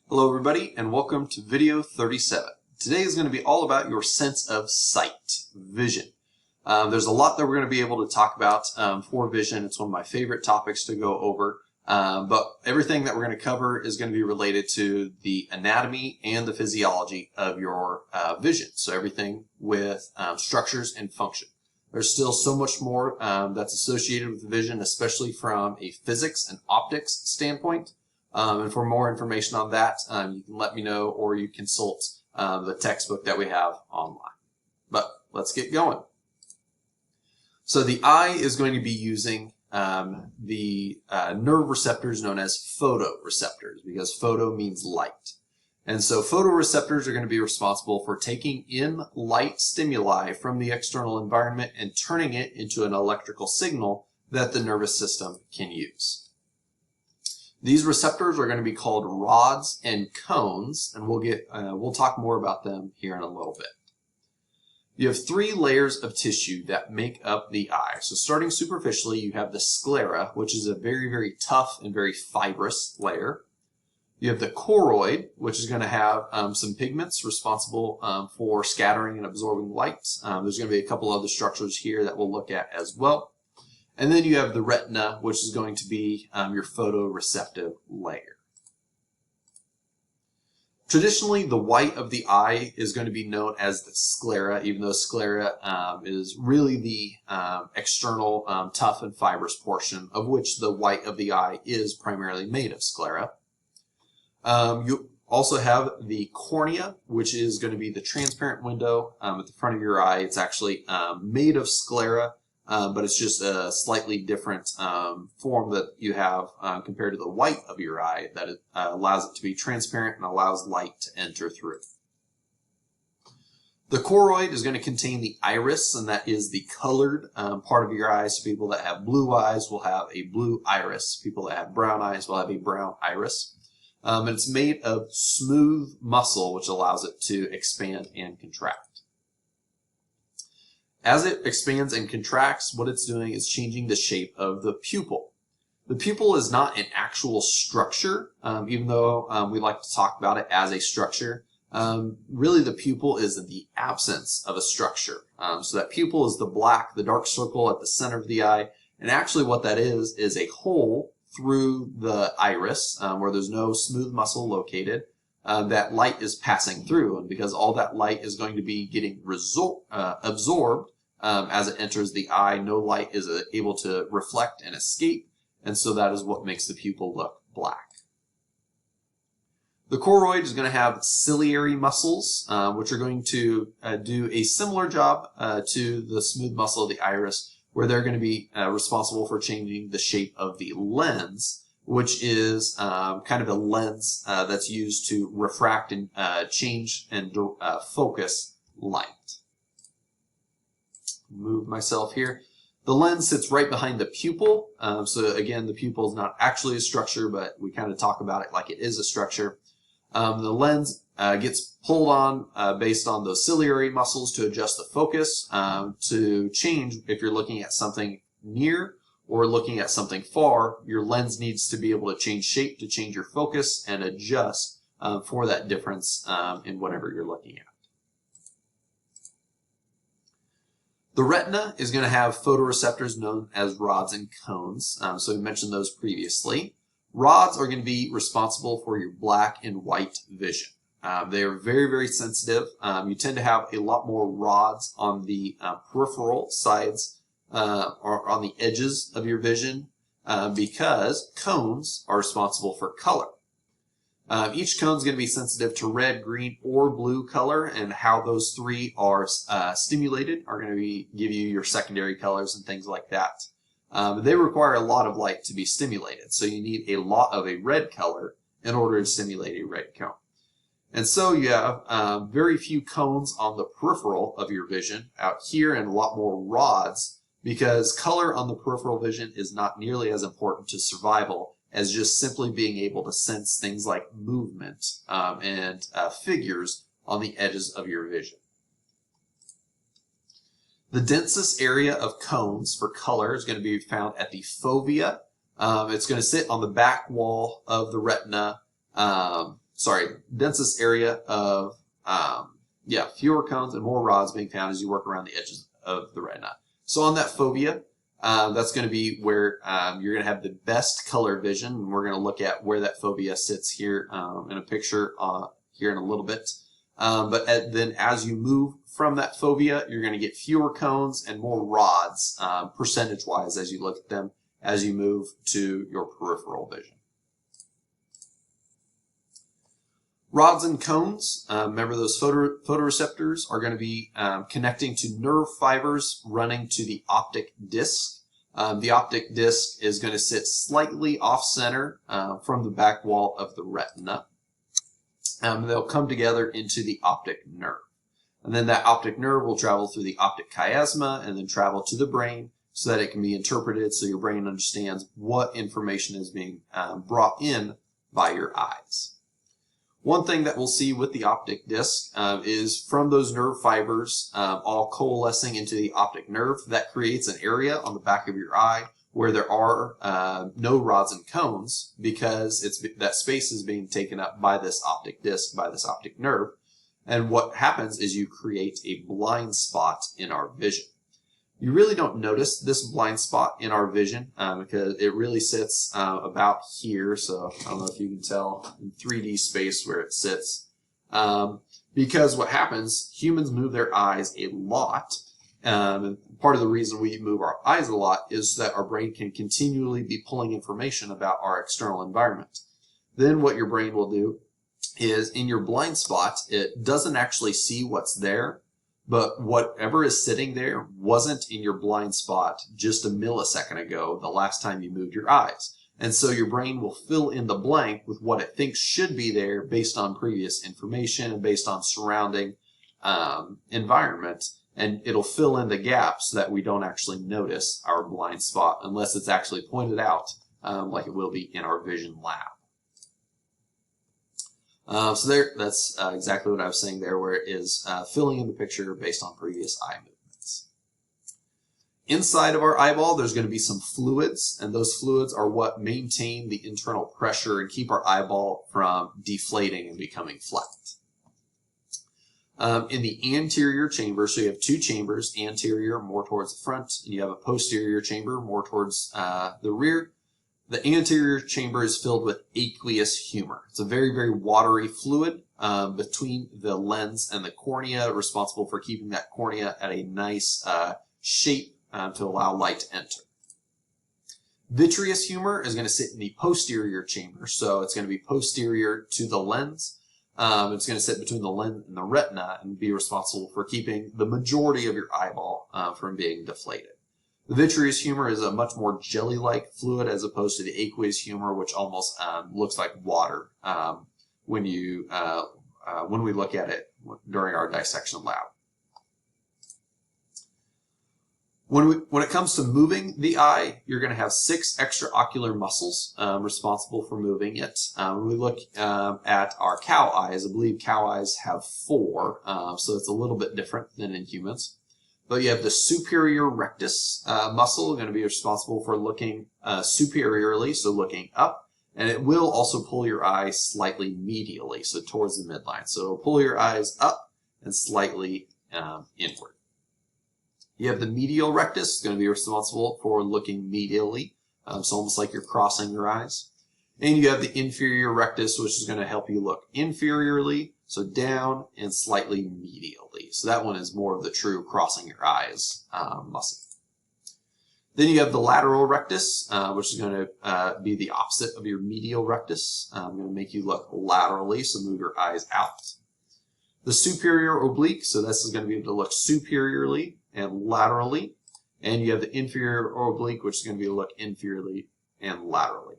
Hello everybody and welcome to video 37. Today is going to be all about your sense of sight, vision. There's a lot that we're going to be able to talk about for vision. It's one of my favorite topics to go over, but everything that we're going to cover is going to be related to the anatomy and the physiology of your vision. So everything with structures and function. There's still so much more that's associated with vision, especially from a physics and optics standpoint. And for more information on that, you can let me know or you consult the textbook that we have online. But let's get going. So the eye is going to be using the nerve receptors known as photoreceptors, because photo means light. And so photoreceptors are going to be responsible for taking in light stimuli from the external environment and turning it into an electrical signal that the nervous system can use. These receptors are going to be called rods and cones, and we'll talk more about them here in a little bit. You have three layers of tissue that make up the eye. So starting superficially, you have the sclera, which is a very, very tough and very fibrous layer. You have the choroid, which is going to have some pigments responsible for scattering and absorbing light. There's going to be a couple other structures here that we'll look at as well. And then you have the retina, which is going to be your photoreceptive layer. Traditionally, the white of the eye is going to be known as the sclera, even though sclera is really the external tough and fibrous portion of which the white of the eye is primarily made of sclera. You also have the cornea, which is going to be the transparent window at the front of your eye. It's actually made of sclera, but it's just a slightly different form that you have compared to the white of your eye that allows it to be transparent and allows light to enter through. The choroid is going to contain the iris, and that is the colored part of your eye. So people that have blue eyes will have a blue iris. People that have brown eyes will have a brown iris. And it's made of smooth muscle, which allows it to expand and contract. As it expands and contracts, what it's doing is changing the shape of the pupil. The pupil is not an actual structure, even though we like to talk about it as a structure. Really, the pupil is the absence of a structure. So that pupil is the dark circle at the center of the eye. And actually what that is a hole through the iris where there's no smooth muscle located that light is passing through. And because all that light is going to be getting absorbed as it enters the eye, no light is able to reflect and escape, and so that is what makes the pupil look black. The choroid is going to have ciliary muscles, which are going to do a similar job to the smooth muscle of the iris, where they're going to be responsible for changing the shape of the lens, which is kind of a lens that's used to refract and change and focus light. Move myself here. The lens sits right behind the pupil. So again, the pupil is not actually a structure, but we kind of talk about it like it is a structure. The lens gets pulled on based on those ciliary muscles to adjust the focus to change if you're looking at something near or looking at something far. Your lens needs to be able to change shape to change your focus and adjust for that difference in whatever you're looking at. The retina is going to have photoreceptors known as rods and cones. So we mentioned those previously. Rods are going to be responsible for your black and white vision. They are very, very sensitive. You tend to have a lot more rods on the peripheral sides or on the edges of your vision because cones are responsible for color. Each cone is going to be sensitive to red, green, or blue color, and how those three are stimulated are going to give you your secondary colors and things like that. They require a lot of light to be stimulated, so you need a lot of a red color in order to stimulate a red cone. And so you have very few cones on the peripheral of your vision out here and a lot more rods, because color on the peripheral vision is not nearly as important to survival as just simply being able to sense things like movement and figures on the edges of your vision. The densest area of cones for color is going to be found at the fovea. It's going to sit on the back wall of the retina densest area of, fewer cones and more rods being found as you work around the edges of the retina. So on that fovea, that's going to be where you're going to have the best color vision. And we're going to look at where that fovea sits here in a picture here in a little bit. Then as you move from that fovea, you're going to get fewer cones and more rods percentage-wise as you look at them as you move to your peripheral vision. Rods and cones, remember those photoreceptors are going to be connecting to nerve fibers running to the optic disc. The optic disc is going to sit slightly off-center from the back wall of the retina. They'll come together into the optic nerve. And then that optic nerve will travel through the optic chiasma and then travel to the brain so that it can be interpreted so your brain understands what information is being brought in by your eyes. One thing that we'll see with the optic disc is from those nerve fibers all coalescing into the optic nerve, that creates an area on the back of your eye where there are no rods and cones because that space is being taken up by this optic disc, by this optic nerve. And what happens is you create a blind spot in our vision. You really don't notice this blind spot in our vision because it really sits about here. So I don't know if you can tell in 3D space where it sits. Because what happens, humans move their eyes a lot. And part of the reason we move our eyes a lot is that our brain can continually be pulling information about our external environment. Then what your brain will do is in your blind spot, it doesn't actually see what's there. But whatever is sitting there wasn't in your blind spot just a millisecond ago, the last time you moved your eyes. And so your brain will fill in the blank with what it thinks should be there based on previous information and based on surrounding environment. And it'll fill in the gaps so that we don't actually notice our blind spot unless it's actually pointed out like it will be in our vision lab. That's exactly what I was saying there, where it is filling in the picture based on previous eye movements. Inside of our eyeball, there's going to be some fluids, and those fluids are what maintain the internal pressure and keep our eyeball from deflating and becoming flat. In the anterior chamber, so you have two chambers, anterior more towards the front, and you have a posterior chamber more towards the rear. The anterior chamber is filled with aqueous humor. It's a very, very watery fluid between the lens and the cornea, responsible for keeping that cornea at a nice shape to allow light to enter. Vitreous humor is going to sit in the posterior chamber, so it's going to be posterior to the lens. It's going to sit between the lens and the retina and be responsible for keeping the majority of your eyeball from being deflated. The vitreous humor is a much more jelly-like fluid as opposed to the aqueous humor, which almost looks like water when we look at it during our dissection lab. When it comes to moving the eye, you're going to have 6 extraocular muscles responsible for moving it. When we look at our cow eyes, I believe cow eyes have 4, so it's a little bit different than in humans. But you have the superior rectus muscle, going to be responsible for looking superiorly, so looking up. And it will also pull your eye slightly medially, so towards the midline. So it'll pull your eyes up and slightly inward. You have the medial rectus, going to be responsible for looking medially, so almost like you're crossing your eyes. And you have the inferior rectus, which is going to help you look inferiorly, so down and slightly medially. So that one is more of the true crossing your eyes muscle. Then you have the lateral rectus, which is going to be the opposite of your medial rectus. Going to make you look laterally, so move your eyes out. The superior oblique, so this is going to be able to look superiorly and laterally. And you have the inferior oblique, which is going to be able to look inferiorly and laterally.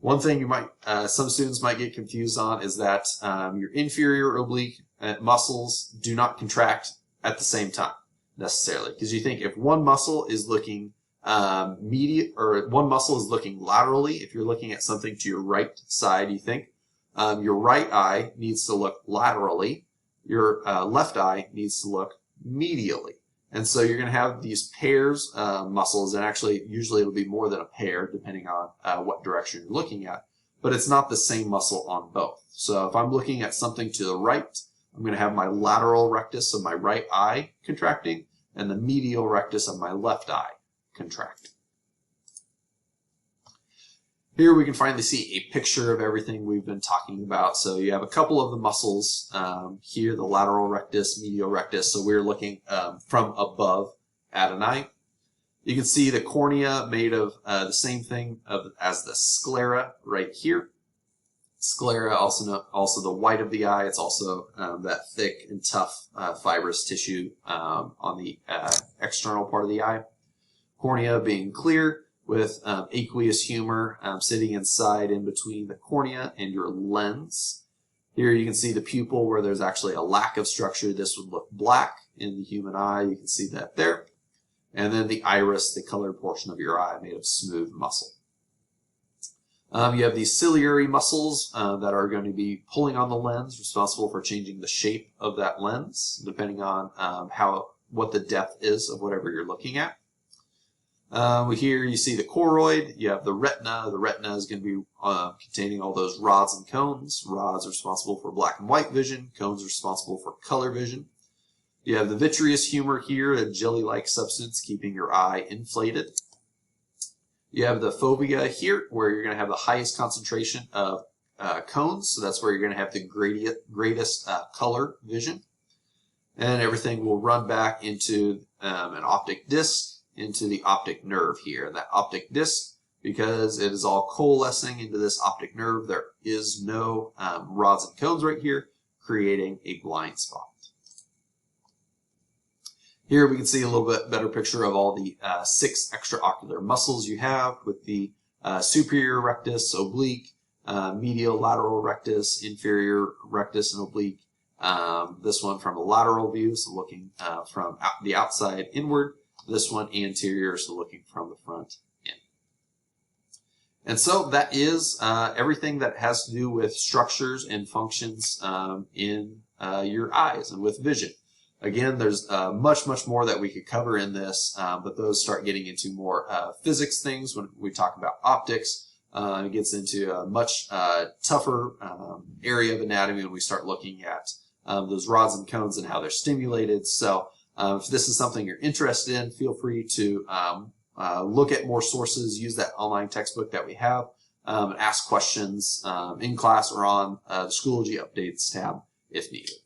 One thing you might, some students might get confused on is that your inferior oblique muscles do not contract at the same time necessarily, because you think if one muscle is looking one muscle is looking laterally, if you're looking at something to your right side, you think your right eye needs to look laterally, your left eye needs to look medially. And so you're going to have these pairs muscles, and actually usually it'll be more than a pair depending on what direction you're looking at. but it's not the same muscle on both. So if I'm looking at something to the right, I'm going to have my lateral rectus of my right eye contracting and the medial rectus of my left eye contracting. Here we can finally see a picture of everything we've been talking about. So you have a couple of the muscles here, the lateral rectus, medial rectus. So we're looking from above at an eye. You can see the cornea made of the same thing as the sclera right here. Sclera, also the white of the eye. It's also that thick and tough fibrous tissue on the external part of the eye. Cornea being clear with aqueous humor sitting inside in between the cornea and your lens. Here you can see the pupil where there's actually a lack of structure. This would look black in the human eye. You can see that there. And then the iris, the colored portion of your eye made of smooth muscle. You have these ciliary muscles that are going to be pulling on the lens, responsible for changing the shape of that lens, depending on what the depth is of whatever you're looking at. Here you see the choroid. You have the retina. The retina is going to be containing all those rods and cones. Rods are responsible for black and white vision. Cones are responsible for color vision. You have the vitreous humor here, a jelly-like substance keeping your eye inflated. You have the fovea here, where you're going to have the highest concentration of cones. So that's where you're going to have the greatest color vision. And everything will run back into an optic disc, into the optic nerve here. That optic disc, because it is all coalescing into this optic nerve, there is no rods and cones right here, creating a blind spot. Here we can see a little bit better picture of all the 6 extraocular muscles you have with the superior rectus, oblique, medial lateral rectus, inferior rectus and oblique. This one from a lateral view, so looking from the outside inward. This one anterior, so looking from the front in. And so that is everything that has to do with structures and functions in your eyes and with vision. Again, there's much more that we could cover in this, but those start getting into more physics things when we talk about optics. It gets into a much tougher area of anatomy when we start looking at those rods and cones and how they're stimulated. So if this is something you're interested in, feel free to look at more sources, use that online textbook that we have, and ask questions in class or on the Schoology Updates tab if needed.